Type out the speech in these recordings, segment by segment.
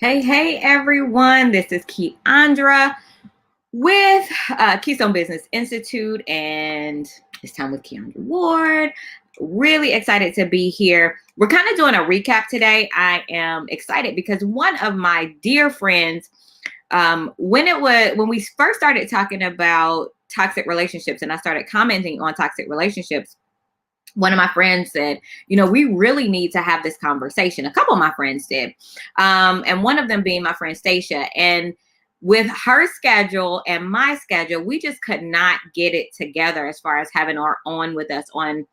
Hey, everyone. This is Keandra with Keystone Business Institute, and it's time with Keandra Ward. Really excited to be here. We're kind of doing a recap today. I am excited because one of my dear friends, when we first started talking about toxic relationships and I started commenting on toxic relationships, one of my friends said, we really need to have this conversation. A couple of my friends did. And one of them being my friend Statia. And with her schedule and my schedule, we just could not get it together as far as having her on with us on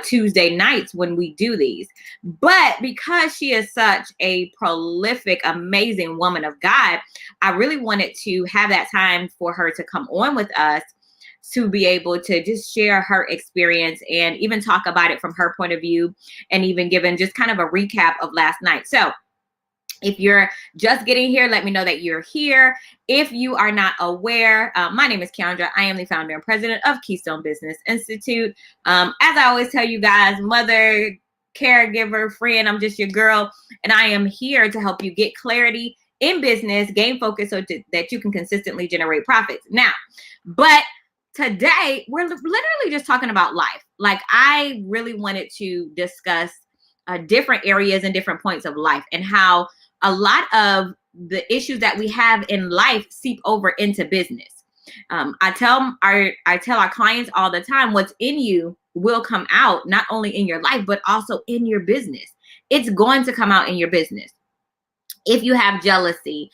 Tuesday nights when we do these. But because she is such a prolific, amazing woman of God, I really wanted to have that time for her to come on with us to be able to just share her experience and even talk about it from her point of view, and even given just kind of a recap of last night. So if you're just getting here, let me know that you're here. If you are not aware, my name is Keandra. I am the founder and president of Keystone Business Institute. As I always tell you guys, mother, caregiver, friend, I'm just your girl. And I am here to help you get clarity in business, gain focus so that you can consistently generate profits. Now, but today, we're literally just talking about life. Like, I really wanted to discuss different areas and different points of life, and how a lot of the issues that we have in life seep over into business. I tell our clients all the time, what's in you will come out, not only in your life, but also in your business. It's going to come out in your business. If you have jealousy,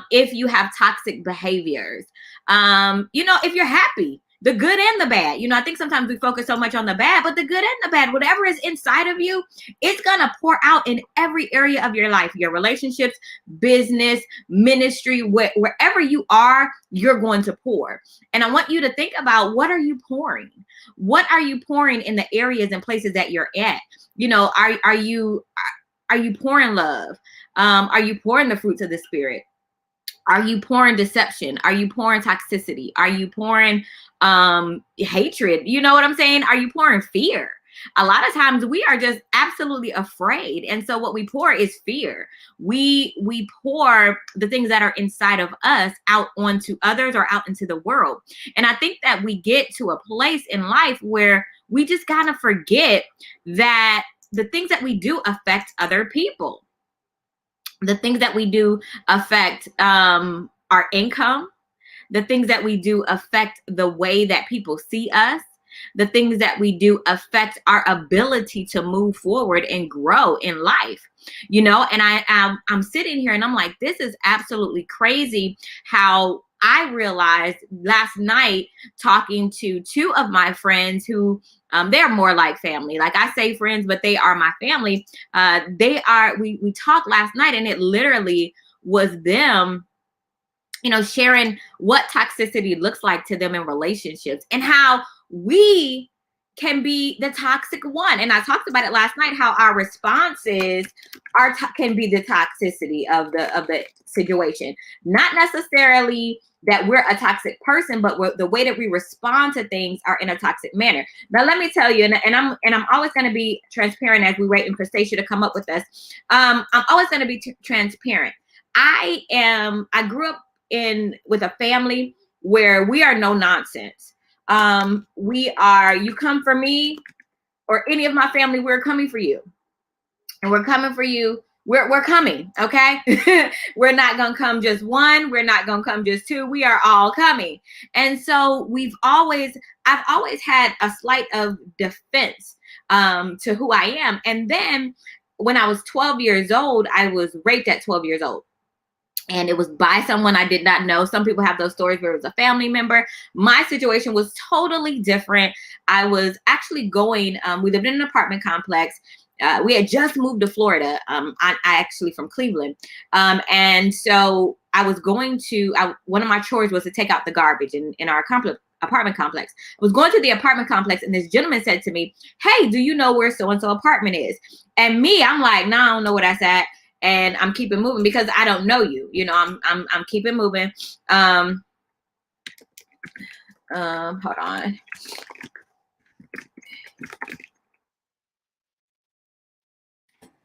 if you have toxic behaviors, if you're happy, the good and the bad. I think sometimes we focus so much on the bad, but the good and the bad, whatever is inside of you, it's going to pour out in every area of your life, your relationships, business, ministry, wherever you are, you're going to pour. And I want you to think about, what are you pouring? What are you pouring in the areas and places that you're at? Are you pouring love? Are you pouring the fruits of the spirit? Are you pouring deception? Are you pouring toxicity? Are you pouring hatred? You know what I'm saying? Are you pouring fear? A lot of times we are just absolutely afraid. And so what we pour is fear. We pour the things that are inside of us out onto others or out into the world. And I think that we get to a place in life where we just kind of forget that the things that we do affect other people. The things that we do affect our income. The things that we do affect the way that people see us. The things that we do affect our ability to move forward and grow in life. And I'm sitting here and I'm like, this is absolutely crazy how I realized last night, talking to two of my friends who they're more like family. Like, I say friends, but they are my family. We talked last night, and it literally was them, sharing what toxicity looks like to them in relationships, and how we can be the toxic one. And I talked about it last night, how our responses can be the toxicity of the situation. Not necessarily that we're a toxic person, but the way that we respond to things are in a toxic manner. Now, let me tell you, and I'm always going to be transparent as we waiting for Statia to come up with us. I'm always going to be transparent. I grew up with a family where we are no nonsense. You come for me or any of my family, we're coming for you. And we're coming for you. We're coming, okay? We're not going to come just one. We're not going to come just two. We are all coming. And so I've always had a slight of defense to who I am. And then when I was 12 years old, I was raped at 12 years old. And it was by someone I did not know. Some people have those stories where it was a family member. My situation was totally different. I was actually we lived in an apartment complex. We had just moved to Florida. I actually from Cleveland. And so I was one of my chores was to take out the garbage in our apartment complex. I was going to the apartment complex, and this gentleman said to me, "Hey, do you know where so-and-so apartment is?" And me, I'm like, "No, I don't know where that's at." And I'm keeping moving because I don't know you. I'm keeping moving. Hold on.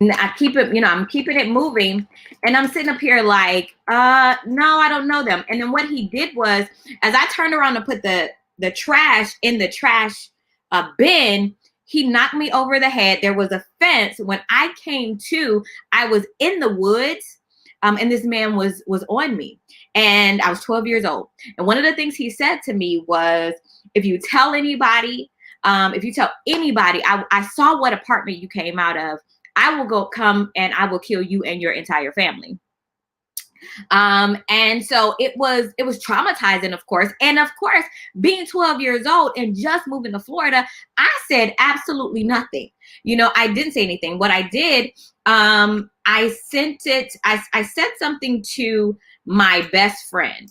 I keep it, I'm keeping it moving, and I'm sitting up here like, no, I don't know them. And then what he did was, as I turned around to put the trash in the trash bin, he knocked me over the head. There was a fence. When I came to, I was in the woods, and this man was on me, and I was 12 years old. And one of the things he said to me was, if you tell anybody, I saw what apartment you came out of, I will come and I will kill you and your entire family. And so it was traumatizing, of course. And of course, being 12 years old and just moving to Florida, I said absolutely nothing. I didn't say anything. What I did, I said something to my best friend.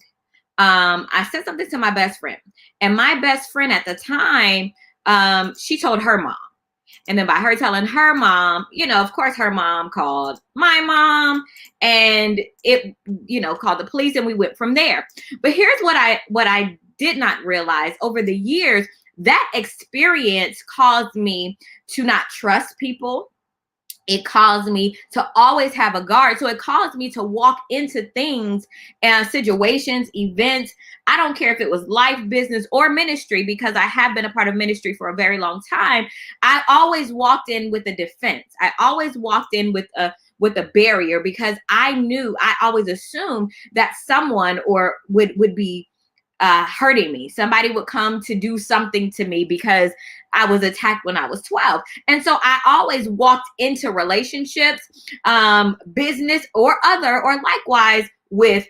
And my best friend at the time, she told her mom. And then by her telling her mom, of course, her mom called my mom, and it, called the police, and we went from there. But here's what I did not realize over the years: that experience caused me to not trust people. It caused me to always have a guard. So it caused me to walk into things and situations, events. I don't care if it was life, business, or ministry, because I have been a part of ministry for a very long time. I always walked in with a defense. I always walked in with a barrier, because I always assumed that someone would be hurting me. Somebody would come to do something to me because I was attacked when I was 12. And so I always walked into relationships, business or likewise with,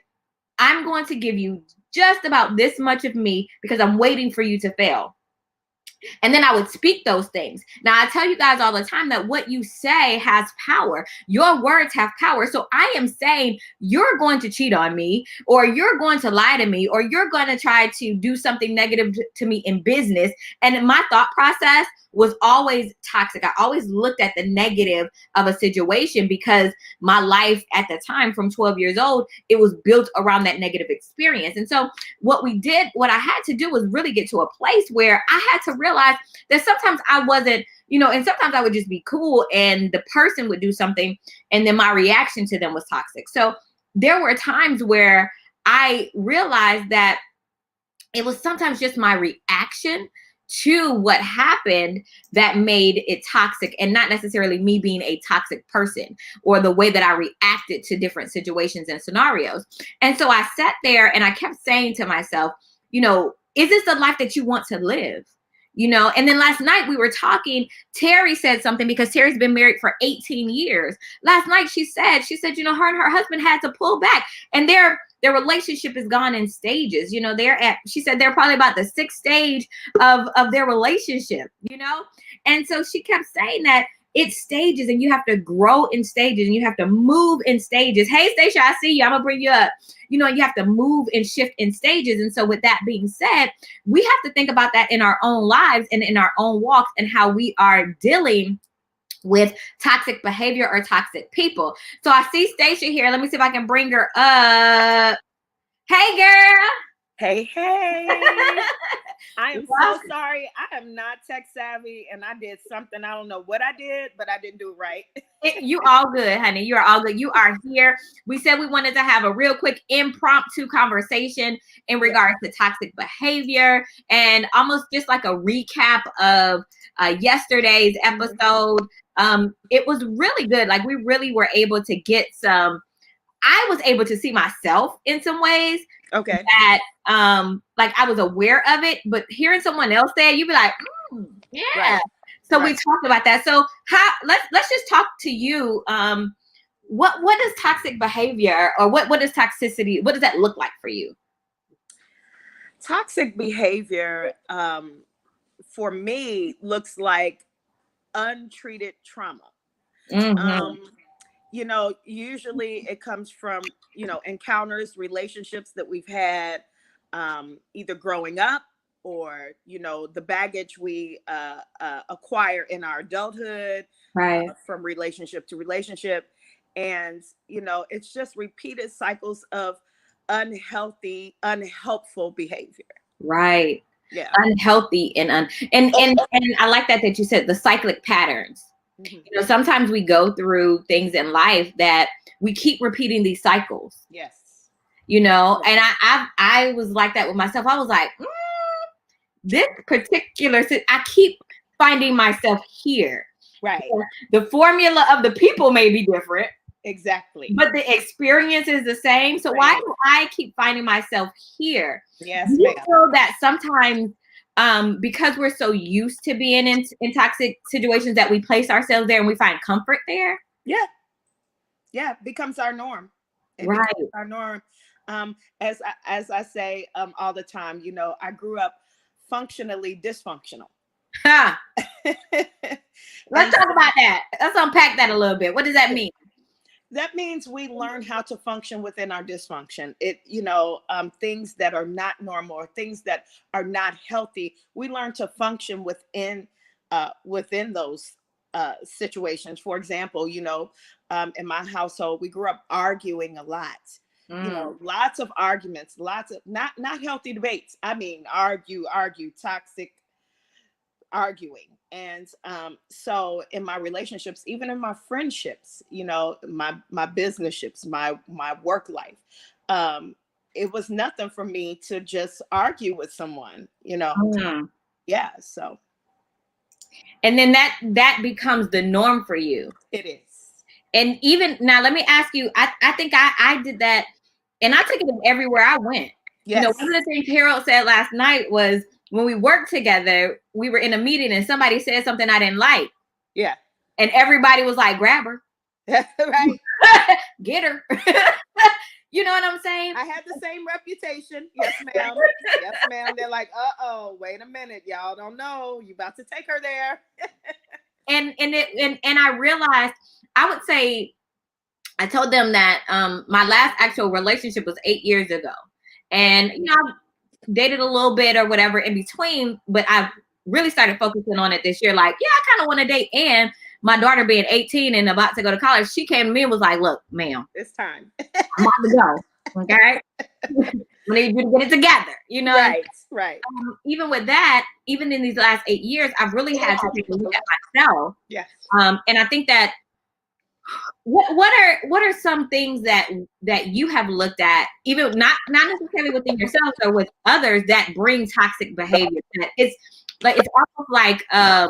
I'm going to give you just about this much of me because I'm waiting for you to fail. And then I would speak those things. Now, I tell you guys all the time that what you say has power. Your words have power. So I am saying you're going to cheat on me, or you're going to lie to me, or you're going to try to do something negative to me in business. And my thought process was always toxic. I always looked at the negative of a situation, because my life at the time, from 12 years old, it was built around that negative experience. And so what I had to do was really get to a place where I had to realize that sometimes I wasn't, and sometimes I would just be cool, and the person would do something, and then my reaction to them was toxic. So there were times where I realized that it was sometimes just my reaction to what happened that made it toxic, and not necessarily me being a toxic person, or the way that I reacted to different situations and scenarios. And so I sat there and I kept saying to myself, is this the life that you want to live? And then last night we were talking, Terry said something, because Terry's been married for 18 years. Last night she said, her and her husband had to pull back, and their relationship is gone in stages. She said they're probably about the 6th stage of their relationship, And so she kept saying that it's stages, and you have to grow in stages, and you have to move in stages. Hey, Statia, I see you. I'm gonna bring you up. You have to move and shift in stages. And so with that being said, we have to think about that in our own lives and in our own walks, and how we are dealing with toxic behavior or toxic people. So I see Statia here. Let me see if I can bring her up. Hey, girl. Hey. I am so sorry. I am not tech savvy, and I did something. I don't know what I did, but I didn't do it right. You all good, honey. You are all good. You are here. We said we wanted to have a real quick impromptu conversation in regards to toxic behavior, and almost just like a recap of yesterday's episode. It was really good. Like, we really were able to get I was able to see myself in some ways. Okay. That like I was aware of it, but hearing someone else say it, you'd be like, yeah. Right. So we talked about that. So let's just talk to you. What is toxic behavior, or what is toxicity? What does that look like for you? Toxic behavior for me looks like untreated trauma. Mm-hmm. Usually it comes from, encounters, relationships that we've had, either growing up, or, the baggage we acquire in our adulthood, right, from relationship to relationship. And, it's just repeated cycles of unhealthy, unhelpful behavior. Right. Yeah. Unhealthy and I like that you said the cyclic patterns. You know, sometimes we go through things in life that we keep repeating these cycles. Yes. You know, and I was like that with myself. I was like, this particular, I keep finding myself here. Right. The formula of the people may be different. Exactly. But the experience is the same. So why do I keep finding myself here? Yes, Do you feel that sometimes because we're so used to being in toxic situations that we place ourselves there and we find comfort there? Yeah. Yeah, it becomes our norm. It becomes our norm. As I say all the time, you know, I grew up functionally dysfunctional. Let's talk about that. Let's unpack that a little bit. What does that mean? That means we learn how to function within our dysfunction. You know, things that are not normal or things that are not healthy. We learn to function within those situations. For example, you know, in my household, we grew up arguing a lot. You know, lots of arguments, lots of not healthy debates. I mean, argue, toxic arguing. And so in my relationships, even in my friendships, you know, my business ships, my work life, it was nothing for me to just argue with someone, you know. Yeah. So. And then that becomes the norm for you. It is. And even now, let me ask you, I think I did that, and I took it everywhere I went. Yes. You know, one of the things Harold said last night was when we worked together, we were in a meeting and somebody said something I didn't like. Yeah. And everybody was like, grab her. Right. Get her. You know what I'm saying? I had the same reputation. Yes, ma'am. Yes, ma'am. They're like, uh-oh, wait a minute. Y'all don't know. You about to take her there. And I realized, I would say, I told them that my last actual relationship was 8 years ago. And, you know, I dated a little bit or whatever in between, but I really started focusing on it this year. Like, yeah, I kind of want to date. And my daughter being 18 and about to go to college, she came to me and was like, look, ma'am, it's time. I'm about to go. Okay. We need you to get it together, you know? Right. Even with that, even in these last 8 years, I've really had to take a look at myself. Yes. And I think that what are some things that you have looked at, even not necessarily within yourselves or with others, that bring toxic behavior? That it's almost like a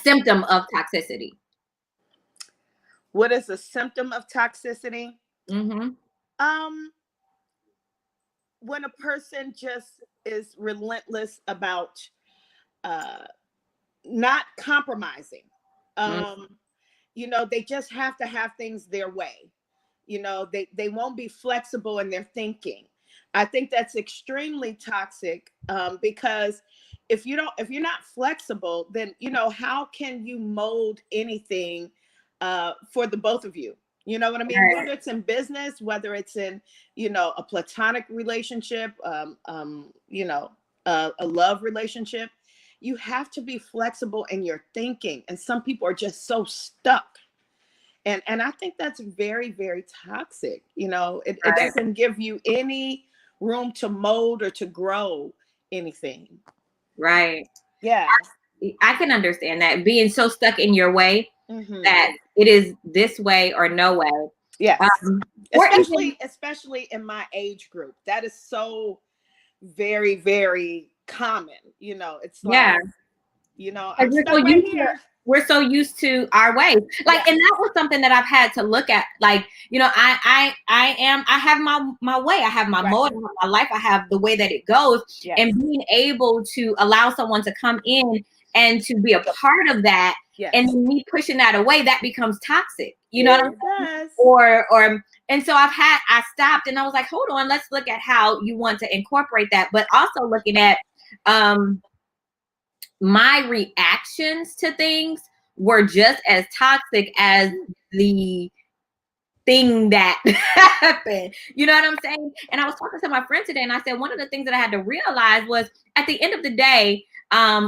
symptom of toxicity. What is a symptom of toxicity? When a person just is relentless about not compromising. You know, they just have to have things their way. You know, they won't be flexible in their thinking. I think that's extremely toxic because if you're not flexible, then, you know, how can you mold anything for the both of you? You know what I mean? Right. Whether it's in business, whether it's in, you know, a platonic relationship, you know, a love relationship, you have to be flexible in your thinking. And some people are just so stuck. And I think that's very, very toxic. You know, it doesn't give you any room to mold or to grow anything. Right. Yeah. I can understand that, being so stuck in your way that it is this way or no way. Yes. Especially in my age group. That is so very, very common. You know, it's like, you know, I'm stuck right here. We're so used to our ways. Like, and that was something that I've had to look at. Like, you know, I have my way. I have my mode, I have my life. I have the way that it goes. Yes. And being able to allow someone to come in and to be a part of that, and me pushing that away, that becomes toxic. You know what I'm saying? Or and so I stopped and I was like, hold on, let's look at how you want to incorporate that, but also looking at my reactions to things were just as toxic as the thing that happened. You know what I'm saying? And I was talking to my friend today and I said, one of the things that I had to realize was, at the end of the day,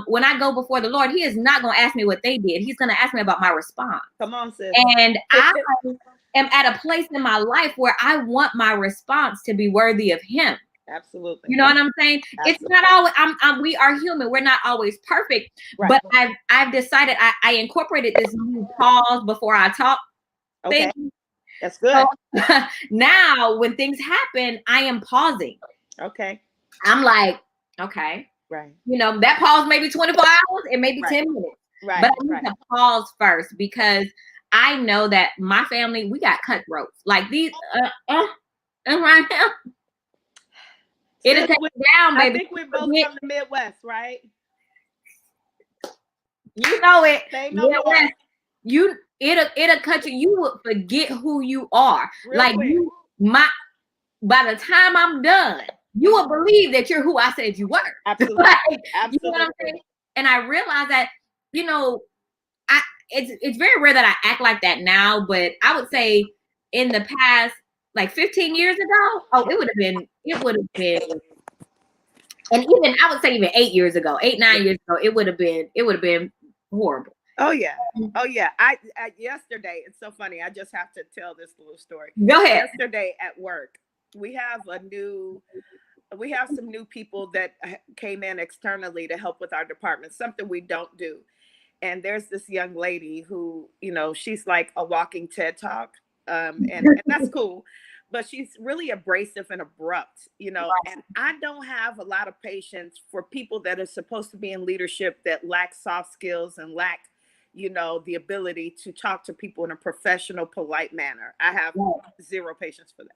when I go before the Lord, he is not going to ask me what they did. He's going to ask me about my response. Come on, sis. And I am at a place in my life where I want my response to be worthy of him. Absolutely. You know what I'm saying? Absolutely. It's not always, we are human. We're not always perfect, Right. but I've decided I incorporated this new pause before I talk. Okay. Thing. That's good. So, now when things happen, I am pausing. Okay. I'm like, okay. Right. You know, that pause may be 24 hours, it may be Right. 10 minutes. Right. But I need to pause first because I know that my family, we got cutthroats. Like these, right now. It'll take me down, baby. I think we're both from the Midwest, right? You know it. Say no Midwest. It'll cut you. You will forget who you are. Real like quick. you, by the time I'm done, you will believe that you're who I said you were. Absolutely. Like, Absolutely. You know what I'm saying? And I realize that, you know, it's very rare that I act like that now, but I would say in the past, like 15 years ago, it would have been, and even I would say even 8 years ago, 9 years ago, it would have been horrible. Oh yeah. Oh yeah. I yesterday, it's so funny. I just have to tell this little story. Go ahead. Yesterday at work, we have some new people that came in externally to help with our department, something we don't do. And there's this young lady who, you know, she's like a walking TED Talk. And that's cool. But she's really abrasive and abrupt, you know, and I don't have a lot of patience for people that are supposed to be in leadership that lack soft skills and lack, you know, the ability to talk to people in a professional, polite manner. I have zero patience for that.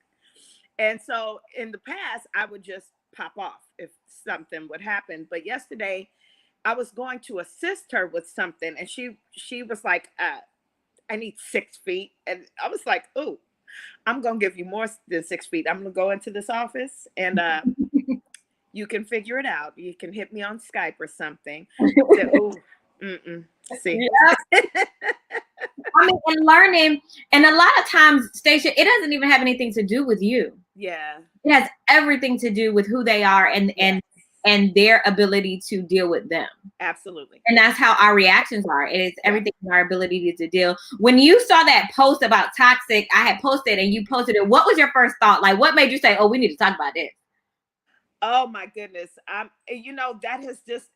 And so in the past, I would just pop off if something would happen. But yesterday, I was going to assist her with something, and she was like, I need 6 feet. And I was like, oh, I'm going to give you more than 6 feet. I'm going to go into this office and you can figure it out. You can hit me on Skype or something. Said, oh, see. Yeah. I mean, and learning, and a lot of times, Statia, it doesn't even have anything to do with you. Yeah. It has everything to do with who they are and their ability to deal with them. Absolutely. And that's how our reactions are. It is everything in our ability to deal. When you saw that post about toxic, I had posted and you posted it. What was your first thought? Like, what made you say, oh, we need to talk about this? Oh my goodness. You know, that has just,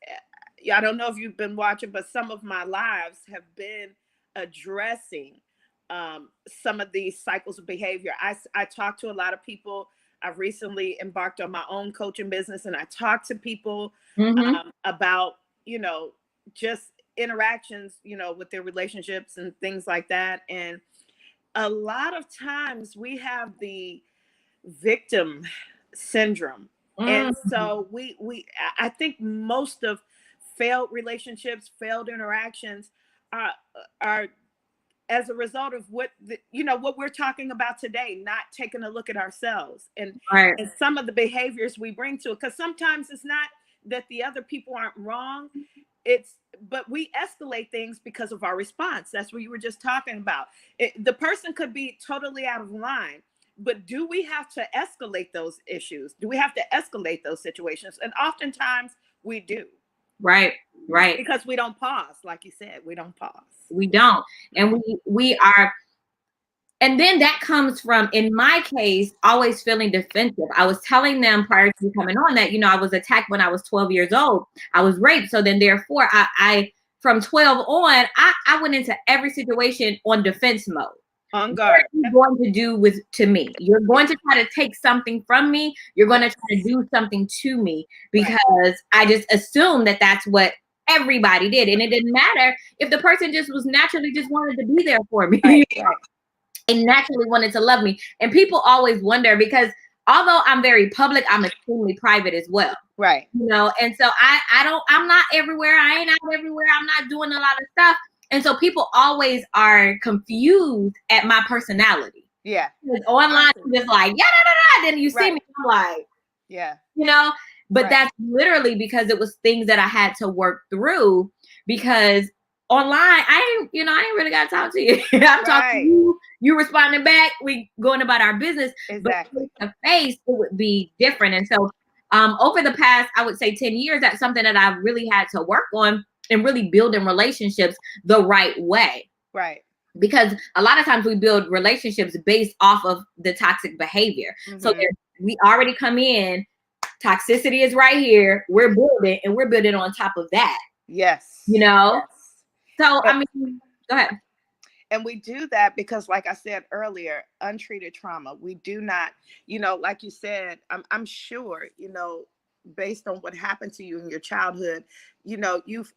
I don't know if you've been watching, but some of my lives have been addressing some of these cycles of behavior. I talk to a lot of people. I've recently embarked on my own coaching business, and I talk to people about, you know, just interactions, you know, with their relationships and things like that. And a lot of times we have the victim syndrome. And so I think most of failed relationships, failed interactions are as a result of what we're talking about today, not taking a look at ourselves and some of the behaviors we bring to it. Because sometimes it's not that the other people aren't wrong. But we escalate things because of our response. That's what you were just talking about. The person could be totally out of line, but do we have to escalate those issues? Do we have to escalate those situations? And oftentimes we do. Right. Because we don't pause. Like you said, we don't pause. We don't. And we are. And then that comes from, in my case, always feeling defensive. I was telling them prior to coming on that, you know, I was attacked when I was 12 years old. I was raped. So then therefore, I from 12 on, I went into every situation on defense mode. On guard. What are you going to do to me? You're going to try to take something from me. You're going to try to do something to me because I just assumed that that's what everybody did. And it didn't matter if the person just was naturally just wanted to be there for me. And naturally wanted to love me. And people always wonder, because although I'm very public, I'm extremely private as well. Right. You know, and so I'm not everywhere. I ain't out everywhere. I'm not doing a lot of stuff. And so people always are confused at my personality. Yeah. Because online, I'm just like, yeah. Then you see me, I'm like, yeah. You know, but that's literally because it was things that I had to work through, because online, I ain't really got to talk to you. I'm talking to you. You responding back. We going about our business. Exactly. But the face, it would be different. And so over the past, I would say 10 years, that's something that I've really had to work on and really building relationships the right way. Right. Because a lot of times we build relationships based off of the toxic behavior. So we already come in Toxicity is right here. We're building, and we're building on top of that. Yes. You know? Yes. So, I mean, go ahead. And we do that because, like I said earlier, untreated trauma. We do not, like you said, I'm sure, based on what happened to you in your childhood, you've,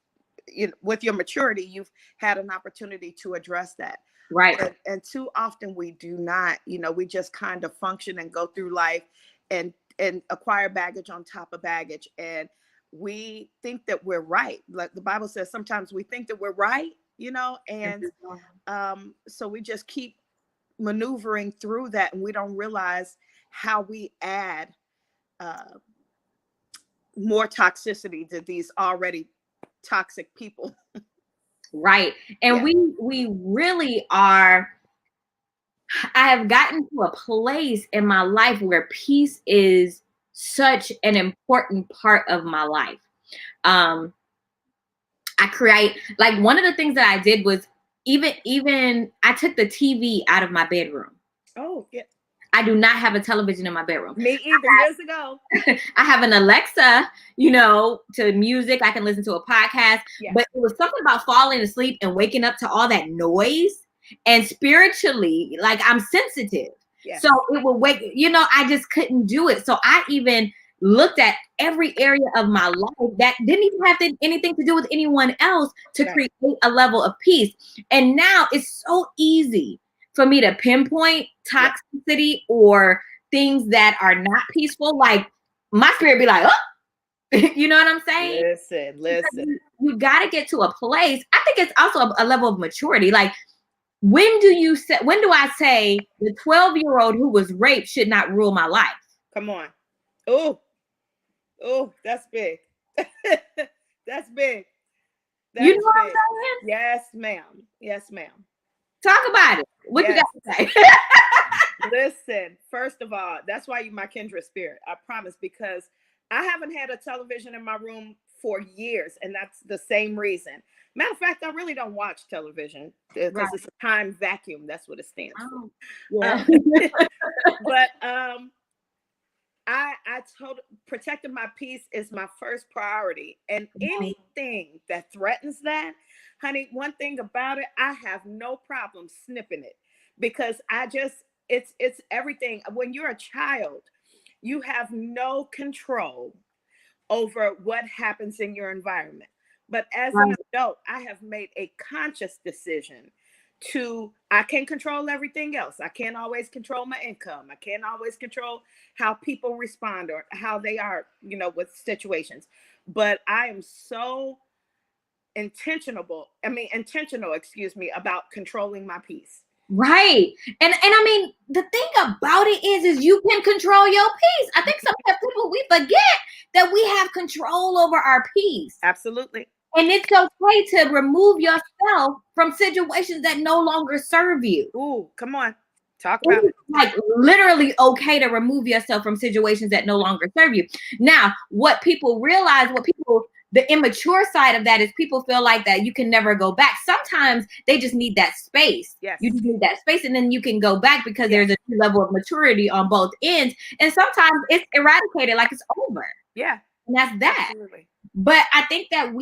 with your maturity, you've had an opportunity to address that. Right. And too often we do not, we just kind of function and go through life and acquire baggage on top of baggage. And we think that we're right. Like the Bible says, sometimes we think that we're right, and so we just keep maneuvering through that, and we don't realize how we add more toxicity to these already toxic people. Right. And we really are. I have gotten to a place in my life where peace is such an important part of my life. I create, like, one of the things that I did was even I took the TV out of my bedroom. Oh, yeah. I do not have a television in my bedroom. Me either. Years ago. I have an Alexa, to music. I can listen to a podcast. Yeah. But it was something about falling asleep and waking up to all that noise. And spiritually, like, I'm sensitive. Yes. So it would wake, I just couldn't do it. So I even looked at every area of my life that didn't even have anything to do with anyone else to create a level of peace. And now it's so easy for me to pinpoint toxicity or things that are not peaceful. Like, my spirit be like, oh, you know what I'm saying? Listen. You got to get to a place. I think it's also a level of maturity. Like, when do I say the 12-year-old who was raped should not rule my life? Come on. Oh, that's big. That's big. You know what I'm saying? Yes, ma'am. Yes, ma'am. Talk about it. What you got to say? Listen, first of all, that's why you're my kindred spirit. I promise, because I haven't had a television in my room for years, and that's the same reason. Matter of fact, I really don't watch television because it's a time vacuum. That's what it stands for. Yeah. But I told protecting my peace is my first priority, and anything that threatens that, honey, one thing about it, I have no problem snipping it, because it's everything. When you're a child, you have no control over what happens in your environment. But as an adult, I have made a conscious decision I can't control everything else. I can't always control my income. I can't always control how people respond or how they are, with situations. But I am so intentional, about controlling my peace. Right. And I mean, the thing about it is you can control your peace. I think sometimes we forget that we have control over our peace. Absolutely. And it's okay to remove yourself from situations that no longer serve you. Ooh, come on. Talk about it. Like, literally okay to remove yourself from situations that no longer serve you. Now, what people realize, the immature side of that is people feel like that you can never go back. Sometimes they just need that space. Yes. You just need that space, and then you can go back because there's a level of maturity on both ends. And sometimes it's eradicated, like it's over. Yeah. And that's that. Absolutely. But I think that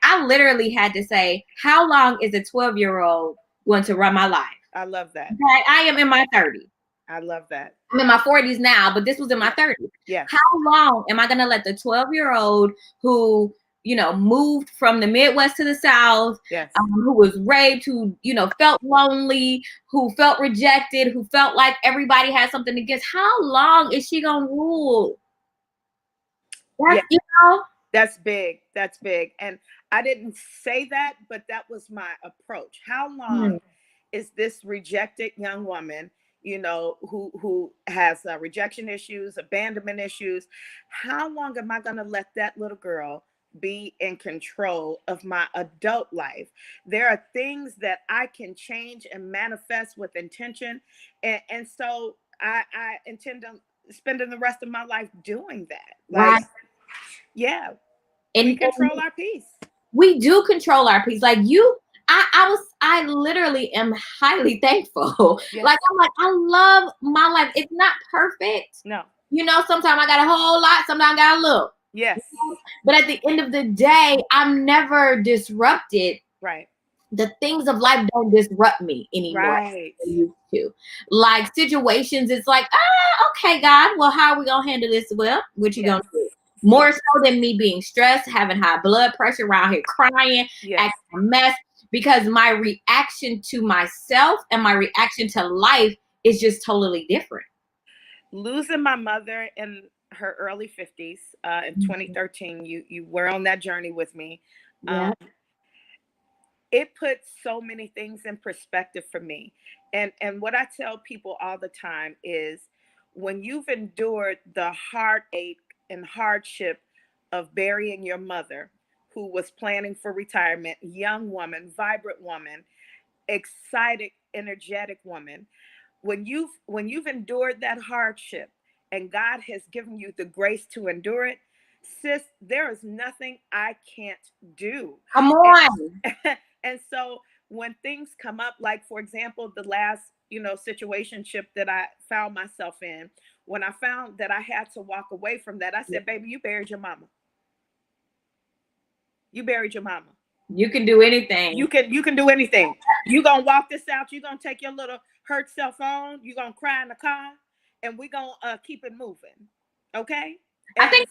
I literally had to say, how long is a 12-year-old going to run my life? I love that. I am in my 30s. I love that. I'm in my 40s now, but this was in my 30s. Yeah. How long am I going to let the 12-year-old who, moved from the Midwest to the South, who was raped, who, felt lonely, who felt rejected, who felt like everybody had something against, how long is she going to rule? That's big. That's big. And I didn't say that, but that was my approach. How long is this rejected young woman, who has rejection issues, abandonment issues? How long am I going to let that little girl be in control of my adult life? There are things that I can change and manifest with intention. And so I intend on spending the rest of my life doing that. Like, yeah. And we control our peace. We do control our peace. Like I literally am highly thankful. Yes. Like, I love my life. It's not perfect. No. You know, sometimes I got a whole lot, sometimes I got a little. Yes. But at the end of the day, I'm never disrupted. Right. The things of life don't disrupt me anymore. Right. Like I used to. Like situations, it's like, okay, God, well, how are we gonna handle this? Well, what you gonna do? More so than me being stressed, having high blood pressure, around here crying, acting a mess, because my reaction to myself and my reaction to life is just totally different. Losing my mother in her early 50s in 2013, you were on that journey with me. Yeah. It puts so many things in perspective for me. And what I tell people all the time is, when you've endured the heartache and hardship of burying your mother, who was planning for retirement, young woman, vibrant woman, excited, energetic woman, when you've endured that hardship and God has given you the grace to endure it, sis, there is nothing I can't do. Come on. And so when things come up, like for example, the last, situationship that I found myself in, when I found that I had to walk away from that, I said, baby, you buried your mama. You buried your mama. You can do anything. You can do anything. You gonna walk this out. You gonna take your little hurt cell phone. You gonna cry in the car, and we gonna keep it moving. Okay. I think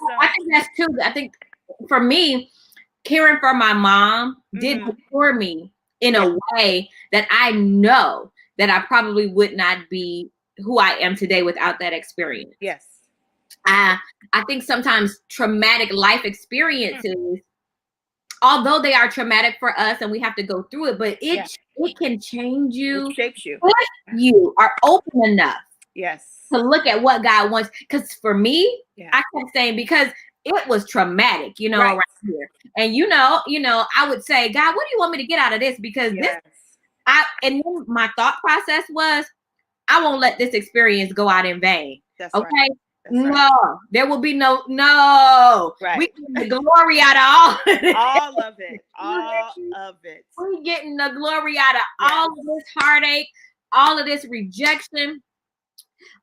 that's true. I think for me, caring for my mom did mature me in a way that I know that I probably would not be who I am today without that experience. Yes. I think sometimes traumatic life experiences, although they are traumatic for us and we have to go through it, but it can change you. It shapes you. If you are open enough. Yes. To look at what God wants. Because for me, I kept saying, because it was traumatic, around here. And I would say, God, what do you want me to get out of this? Because and then my thought process was, I won't let this experience go out in vain. That's okay. Right. No, there will be no. Right. We getting the glory out of all of it. All of it. All of it. We getting the glory out of all of this heartache, all of this rejection,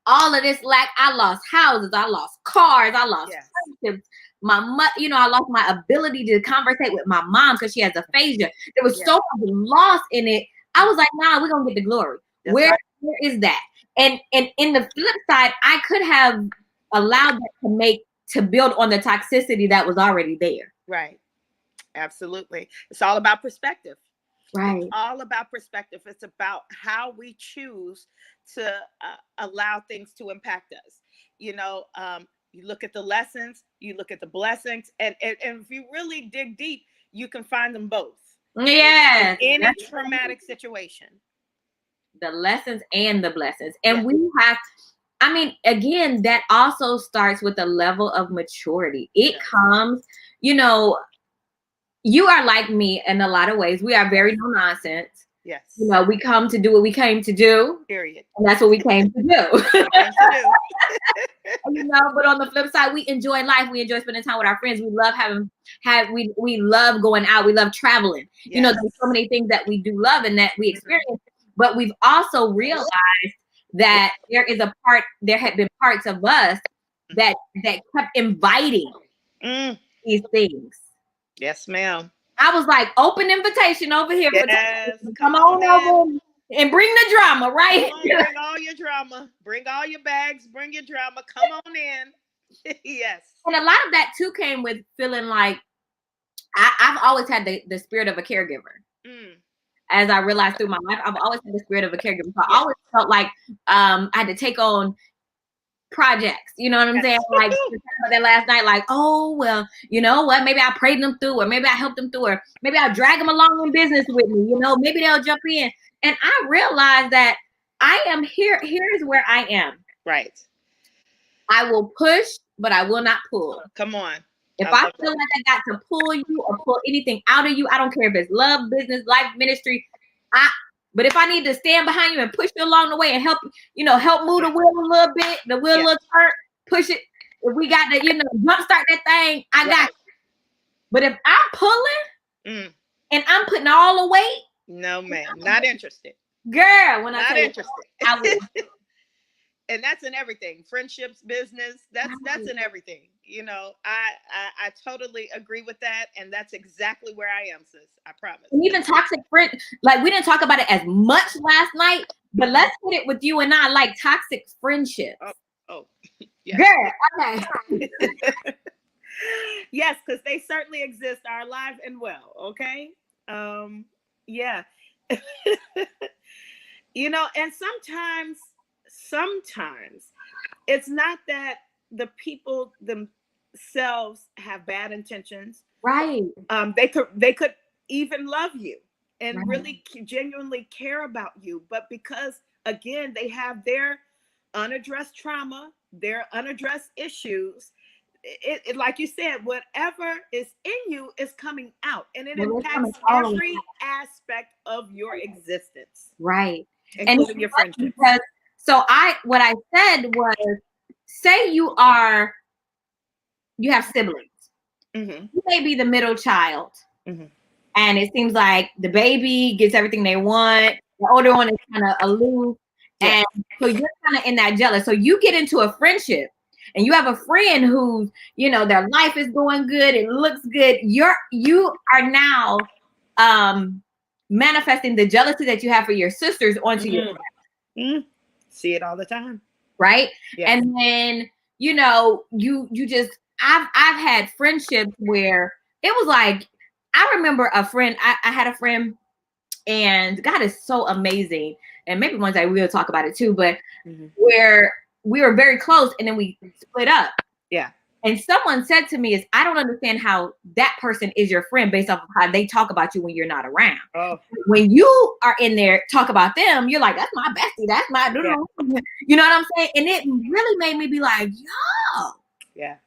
all of this lack. I lost houses, I lost cars, I lost friendships. I lost my ability to conversate with my mom because she has aphasia. There was so much loss in it. I was like, nah, we're gonna get the glory. Where is that? And in the flip side, I could have allowed that to build on the toxicity that was already there. Right. Absolutely. It's all about perspective. Right. It's all about perspective. It's about how we choose to allow things to impact us. You look at the lessons, you look at the blessings, and if you really dig deep, you can find them both. Yes. In any traumatic situation. The lessons and the blessings. And we have, again, that also starts with a level of maturity. It comes, you are like me in a lot of ways. We are very no nonsense. Yes. We come to do what we came to do. Period. And that's what we came to do. But on the flip side, we enjoy life. We enjoy spending time with our friends. We love we love going out. We love traveling. Yes. There's so many things that we do love and that we experience. But we've also realized that there had been parts of us that kept inviting these things. Yes, ma'am. I was like, open invitation over here. Yes. Come on over and bring the drama, right? Bring all your drama. Bring all your bags. Bring your drama. Come on in. Yes. And a lot of that too came with feeling like I've always had the spirit of a caregiver. As I realized through my life, I've always had the spirit of a caregiver. So I always felt like I had to take on projects. You know what I'm saying? Like that last night, like, oh, well, you know what? Maybe I prayed them through, or maybe I helped them through, or maybe I'll drag them along in business with me. Maybe they'll jump in. And I realized that I am here. Here's where I am. Right. I will push, but I will not pull. Come on. If I feel like I got to pull you or pull anything out of you, I don't care if it's love, business, life, ministry. But if I need to stand behind you and push you along the way and help move the wheel a little bit, the wheel a little turn, push it. If we got to, jumpstart that thing, I got you. But if I'm pulling and I'm putting all the weight, no, ma'am, not interested. Girl, when not I tell interested. You, I will. And that's in everything, friendships, business, that's in everything. You know, I totally agree with that. And that's exactly where I am, sis. I promise. And even toxic friend, like we didn't talk about it as much last night, but let's hit it with you and I, like toxic friendships. Oh, yes. Girl, okay. Yes, because they certainly exist, are alive and well. Okay. Yeah. You know, and sometimes it's not that the people themselves have bad intentions. Right. They could even love you and Right. really genuinely care about you, but because again they have their unaddressed trauma, their unaddressed issues, it like you said, whatever is in you is coming out, and it Well, it's coming impacts all the way every out. aspect of your existence, Right. And including it's your funny friendships. because what I said was, say you have siblings. Mm-hmm. You may be the middle child. Mm-hmm. And it seems like the baby gets everything they want. The older one is kind of aloof. Yeah. And so you're kind of in that jealous. So you get into a friendship and you have a friend who's, their life is going good. It looks good. You are now manifesting the jealousy that you have for your sisters onto your friends. Mm-hmm. See it all the time. Right. Yeah. And then, you just, I've had friendships where it was like, I remember a friend, I had a friend, and God is so amazing. And maybe one day we'll talk about it too, but where we were very close and then we split up. Yeah. And someone said to me, I don't understand how that person is your friend based off of how they talk about you when you're not around. Oh. When you are in there, talk about them, you're like, that's my bestie. That's my, you know what I'm saying? And it really made me be like, yo. Yeah.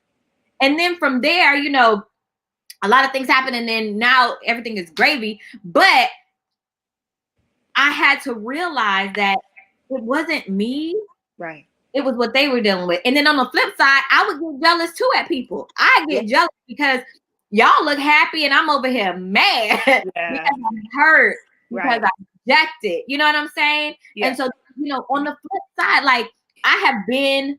And then from there, a lot of things happen, and then now everything is gravy. But I had to realize that it wasn't me. Right. It was what they were dealing with. And then on the flip side, I would get jealous too at people. I get jealous because y'all look happy and I'm over here mad because I'm hurt, because I rejected. You know what I'm saying? Yeah. And so, on the flip side, like I have been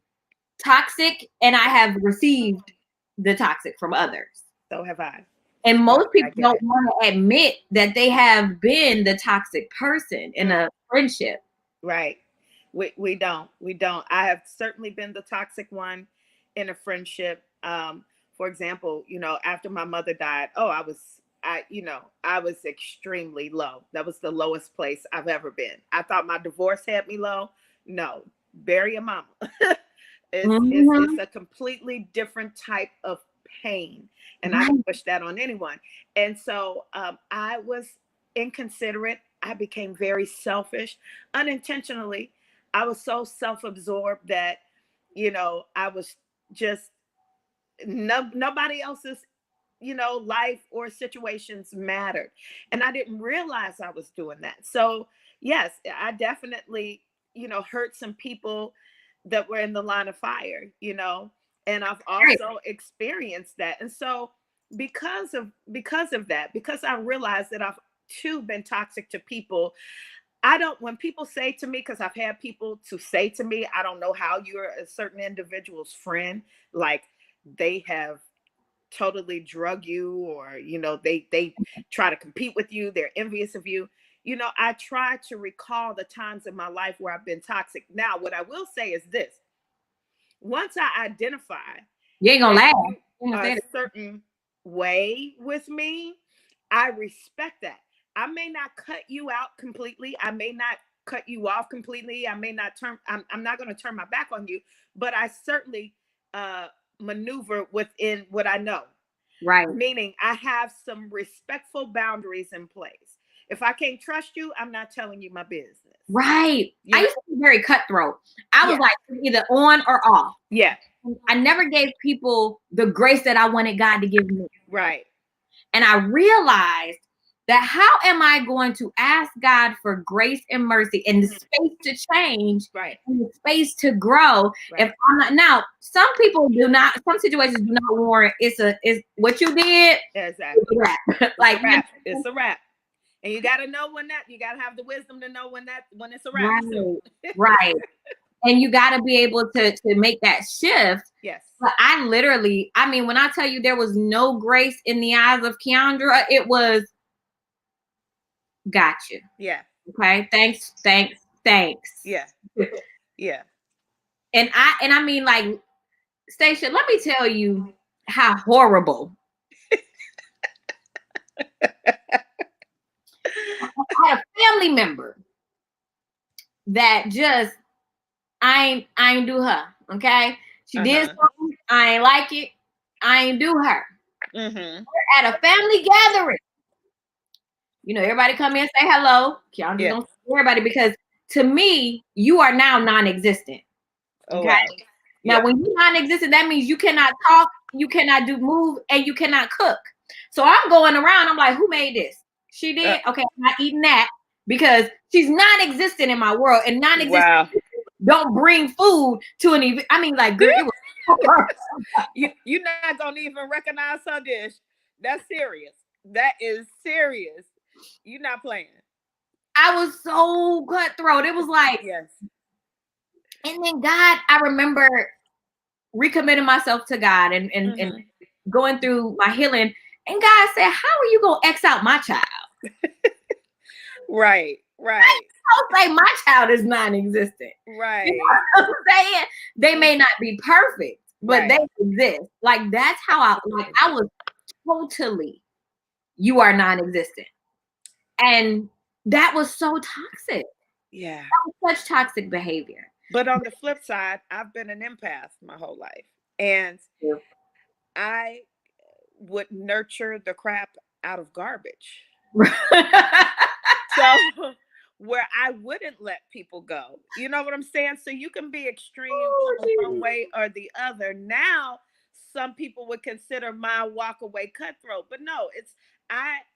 toxic and I have received the toxic from others. So have I. And most people don't want to admit that they have been the toxic person in a friendship. Right. We don't. I have certainly been the toxic one in a friendship. For example, after my mother died, I was extremely low. That was the lowest place I've ever been. I thought my divorce had me low. No, bury your mama. It's a completely different type of pain. And I don't wish that on anyone. And so I was inconsiderate. I became very selfish unintentionally. I was so self-absorbed that, I was just nobody else's, life or situations mattered. And I didn't realize I was doing that. So yes, I definitely, hurt some people that were in the line of fire, and I've also experienced that. And so because of that, because I realized that I've too been toxic to people, when people say to me, because I've had people to say to me, I don't know how you're a certain individual's friend, like they have totally drug you, or, they try to compete with you, they're envious of you. I try to recall the times in my life where I've been toxic. Now, what I will say is this: once I identify, you ain't gonna laugh a certain way with me, I respect that. I may not cut you out completely. I may not cut you off completely. I may not I'm not going to turn my back on you, but I certainly maneuver within what I know. Right. Meaning I have some respectful boundaries in place. If I can't trust you, I'm not telling you my business. Right. I used to be very cutthroat. I was like either on or off. Yeah. I never gave people the grace that I wanted God to give me. Right. And I realized that how am I going to ask God for grace and mercy and the space to change, and the space to grow, if I'm not? Now, some people do not, some situations do not warrant it's what you did. Exactly. It's a wrap. Like it's a wrap. And you got to know you got to have the wisdom to know when it's a wrap. Right. And you got to be able to make that shift. Yes. But I mean, when I tell you there was no grace in the eyes of Keandra, it was, got you. Yeah. Okay. Thanks. Yeah. Yeah. And I mean, like, Statia, let me tell you how horrible. I had a family member that just, I ain't do her. Okay. She did something. I ain't like it. I ain't do her. Mm-hmm. We're at a family gathering. You know, everybody come in, say hello. Keandra's gonna see everybody, because to me, you are now non-existent. Okay. Wow. Now, when you're non-existent, that means you cannot talk, you cannot move, and you cannot cook. So I'm going around, I'm like, who made this? She did? Okay, I'm not eating that, because she's non-existent in my world, and non-existent don't bring food to an event. I mean, like, girl, it was you're not gonna even recognize her dish. That's serious. That is serious. You're not playing. I was so cutthroat. It was like, yes. And then God, I remember recommitting myself to God and going through my healing. And God said, how are you going to X out my child? Right. I'll say my child is non-existent. Right. You know what I'm saying? They may not be perfect, but they exist. Like, that's how I was totally, you are non-existent. And that was so toxic. Yeah. That was such toxic behavior. But on the flip side, I've been an empath my whole life. And I would nurture the crap out of garbage. So where I wouldn't let people go. You know what I'm saying? So you can be extreme one way or the other. Now, some people would consider my walk away cutthroat. But no,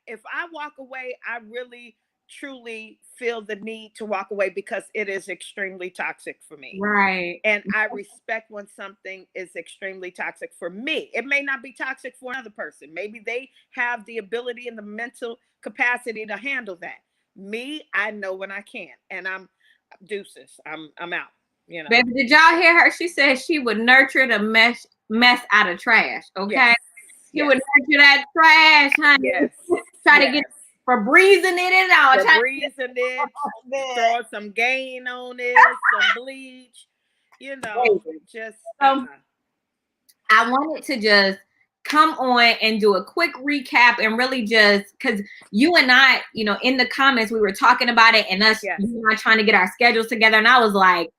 if I walk away, I really truly feel the need to walk away because it is extremely toxic for me. Right. And I respect when something is extremely toxic for me. It may not be toxic for another person. Maybe they have the ability and the mental capacity to handle that. Me, I know when I can't, and I'm deuces. I'm out. You know. Baby, did y'all hear her? She said she would nurture the mess out of trash. Okay, she would nurture that trash, honey. Yes. Try to get for breezing it and all. Breezing it, throw some gain on it, some bleach. You know, just. I wanted to just come on and do a quick recap and really just, because you and I, you know, in the comments, we were talking about it and us, you and I trying to get our schedules together. And I was like,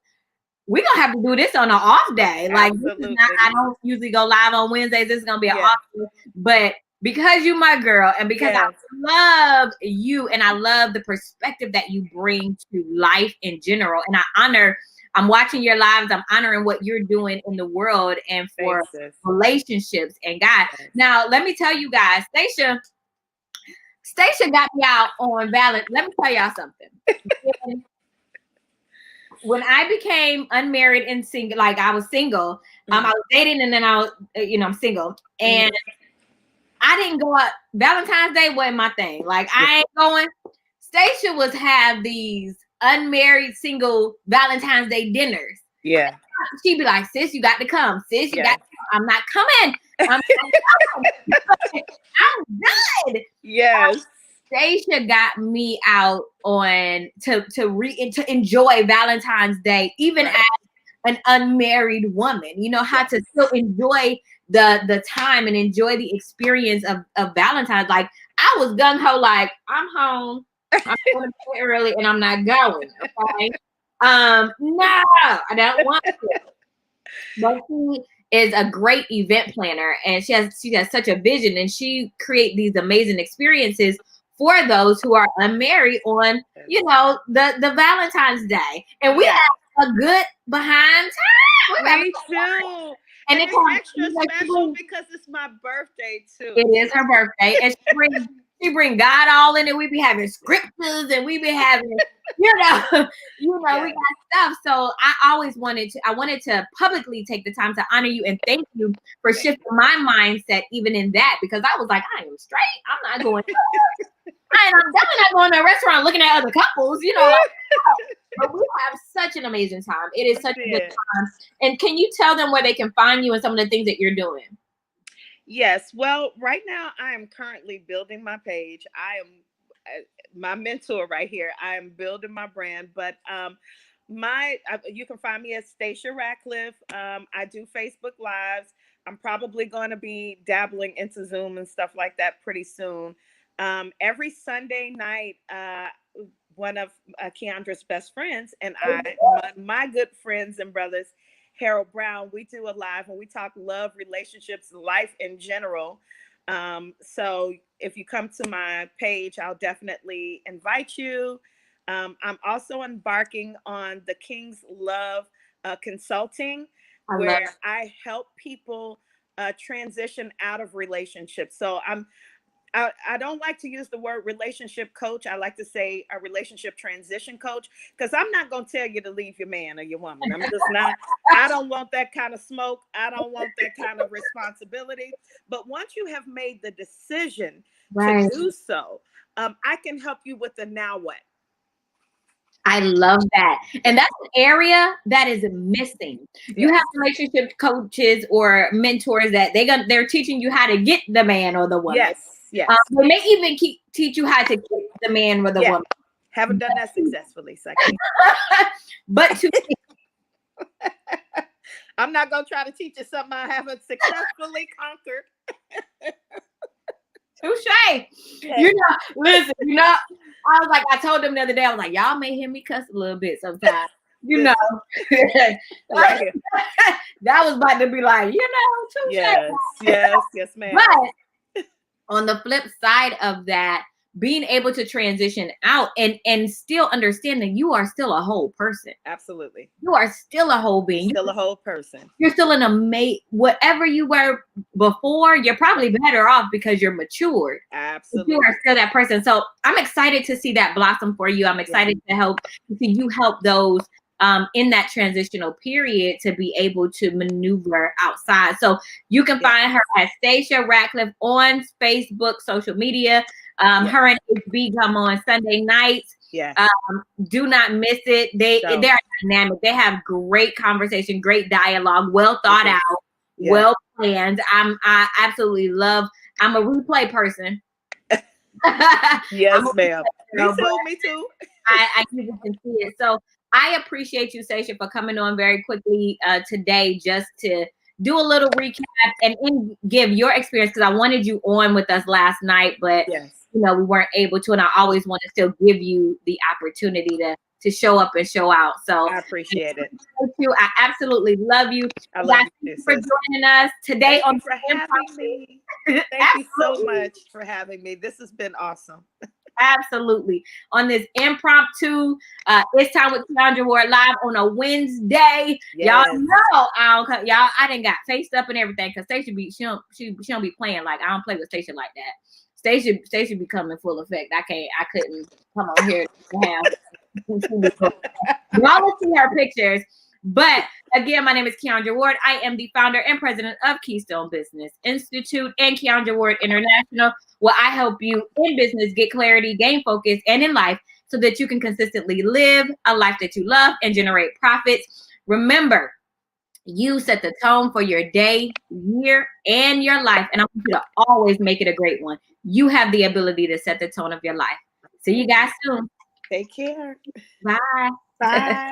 we're going to have to do this on an off day. Like, I don't usually go live on Wednesdays. This is going to be an off day. But because you my girl and because I love you and I love the perspective that you bring to life in general. And I'm watching your lives. I'm honoring what you're doing in the world and for relationships and God. Now, let me tell you guys, Statia got me out on Valentine's. Let me tell y'all something. When I became unmarried and single, like I was single, I was dating and then I'm single. And I didn't go out. Valentine's Day wasn't my thing. Like, I ain't going. Statia was have these unmarried single Valentine's Day dinners. Yeah. She'd be like, sis, you got to come. Sis, you got to come. I'm not coming. I'm good. Yes. Statia got me out on to enjoy Valentine's Day, even as an unmarried woman. You know, how to still enjoy the time and enjoy the experience of Valentine's. Like, I was gung-ho, like, I'm home. I'm going to bed early and I'm not going. Okay. No, I don't want to. But she is a great event planner and she has such a vision and she creates these amazing experiences for those who are unmarried on, you know, the Valentine's Day. And we have a good behind time. Me too. And it's extra special because it's my birthday too. It is her birthday. And she bring God all in it. We be having scriptures and we be having, we got stuff. So I wanted to publicly take the time to honor you and thank you for shifting my mindset even in that, because I was like, I am straight. I'm not going. I'm definitely not going to a restaurant looking at other couples, you know. Like, But we have such an amazing time. It is such a good Yeah. time. And can you tell them where they can find you and some of the things that you're doing? Yes. Well, right now I am currently building my page. I am my mentor right here. I am building my brand, but you can find me at Statia Ratcliffe. I do Facebook Lives. I'm probably going to be dabbling into Zoom and stuff like that pretty soon. Every Sunday night, one of Keandra's best friends and my good friends and brothers, Harold Brown, we do a live and we talk love, relationships, life in general. So if you come to my page, I'll definitely invite you. I'm also embarking on the King's Love Consulting, where I help people transition out of relationships. So I don't like to use the word relationship coach. I like to say a relationship transition coach, because I'm not going to tell you to leave your man or your woman. I'm just not. I don't want that kind of smoke. I don't want that kind of responsibility. But once you have made the decision to do so, I can help you with the now what. I love that. And that's an area that is missing. Yes. You have relationship coaches or mentors that they're teaching you how to get the man or the woman. Yes. Yes. They may even teach you how to keep the man or the woman. Haven't done that successfully, so but I'm not going to try to teach you something I haven't successfully conquered. Touche. You know, listen, I was like, I told them the other day, I was like, y'all may hear me cuss a little bit sometimes. That was about to be like, touche. Yes, ma'am. But on the flip side of that, being able to transition out and still understanding you are still a whole person. Absolutely. You are still a whole being. Still a whole person. You're still whatever you were before, you're probably better off because you're matured. Absolutely. You are still that person. So I'm excited to see that blossom for you. I'm excited to see you help those in that transitional period to be able to maneuver outside. So you can find her at Statia Ratcliffe on Facebook, social media. Her and HB come on Sunday nights. Do not miss it. They're dynamic. They have great conversation, great dialogue, well thought out, well planned. I absolutely love. I'm a replay person. Yes, ma'am. Me too. I can see it. So I appreciate you, Statia, for coming on very quickly today, just to do a little recap and give your experience, because I wanted you on with us last night, but we weren't able to, and I always want to still give you the opportunity to show up and show out. So I appreciate it. Thank you. I absolutely love you. I love you for joining us today on for having me. Thank you so much for having me. This has been awesome. Absolutely. On this impromptu, It's Time with Keandra Ward live on a Wednesday. Y'all know I done got faced up and everything, because Statia she don't be playing. Like, I don't play with Statia like that. Statia be coming full effect. I couldn't come on here to have y'all will see her pictures. But again, my name is Keandra Ward. I am the founder and president of Keystone Business Institute and Keandra Ward International, where I help you in business get clarity, gain focus, and in life, so that you can consistently live a life that you love and generate profits. Remember, you set the tone for your day, year, and your life. And I want you to always make it a great one. You have the ability to set the tone of your life. See you guys soon. Take care. Bye. Bye.